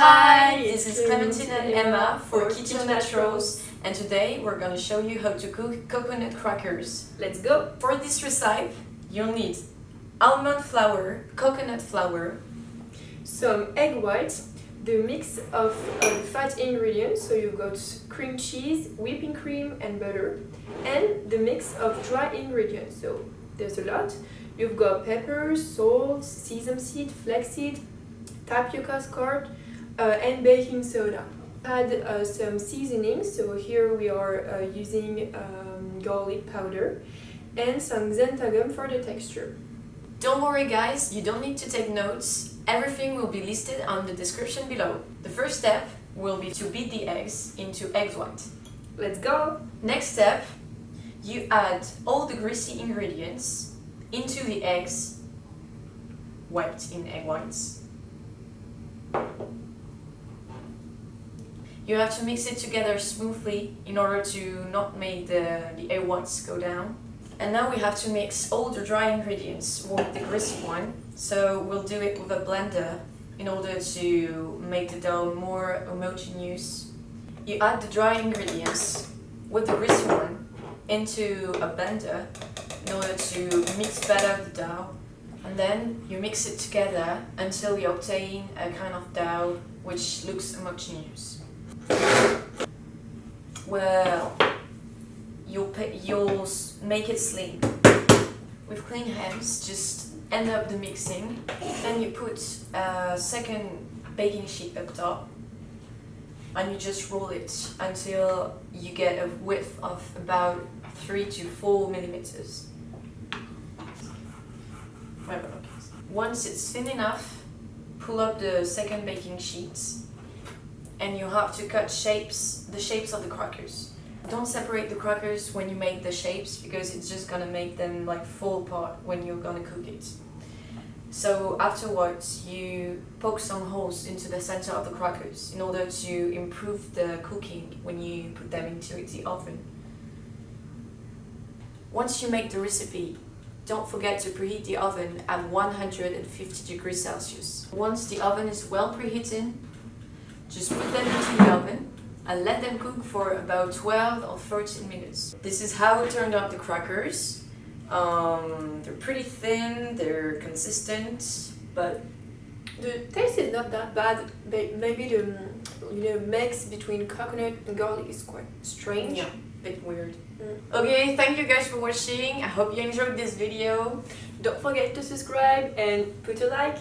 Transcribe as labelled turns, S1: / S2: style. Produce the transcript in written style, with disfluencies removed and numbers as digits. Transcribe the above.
S1: Hi, this is Clementine and Emma for Keto Naturals, and today we're going to show you how to cook coconut crackers.
S2: Let's go!
S1: For this recipe, you'll need almond flour, coconut flour,
S2: some egg whites, the mix of fat ingredients, so you've got cream cheese, whipping cream and butter, and the mix of dry ingredients, so there's a lot. You've got peppers, salt, sesame seed, flax seed, tapioca starch, and baking soda. Add some seasoning, so here we are using garlic powder and some xanthan for the texture.
S1: Don't worry guys, you don't need to take notes. Everything will be listed on the description below. The first step will be to beat the eggs into egg white.
S2: Let's go!
S1: Next step, you add all the greasy ingredients into the eggs wiped in egg whites. You have to mix it together smoothly in order to not make the egg whites go down. And now we have to mix all the dry ingredients with the greasy one. So we'll do it with a blender in order to make the dough more homogeneous. You add the dry ingredients with the greasy one into a blender in order to mix better the dough. And then you mix it together until you obtain a kind of dough which looks homogeneous. Well, you'll make it slim. With clean hands, just end up the mixing. Then you put a second baking sheet up top and you just roll it until you get a width of about 3 to 4 millimeters. Once it's thin enough, pull up the second baking sheet and you have to cut the shapes of the crackers. Don't separate the crackers when you make the shapes because it's just gonna make them like fall apart when you're gonna cook it. So afterwards you poke some holes into the center of the crackers in order to improve the cooking when you put them into the oven. Once you make the recipe, don't forget to preheat the oven at 150 degrees Celsius. Once the oven is well preheated, just put them into the oven and let them cook for about 12 or 13 minutes. This is how it turned out the crackers. They're pretty thin, they're consistent, but
S2: the taste is not that bad. Maybe the mix between coconut and garlic is quite strange.
S1: Yeah, a bit weird. Okay, thank you guys for watching. I hope you enjoyed this video.
S2: Don't forget to subscribe and put a like.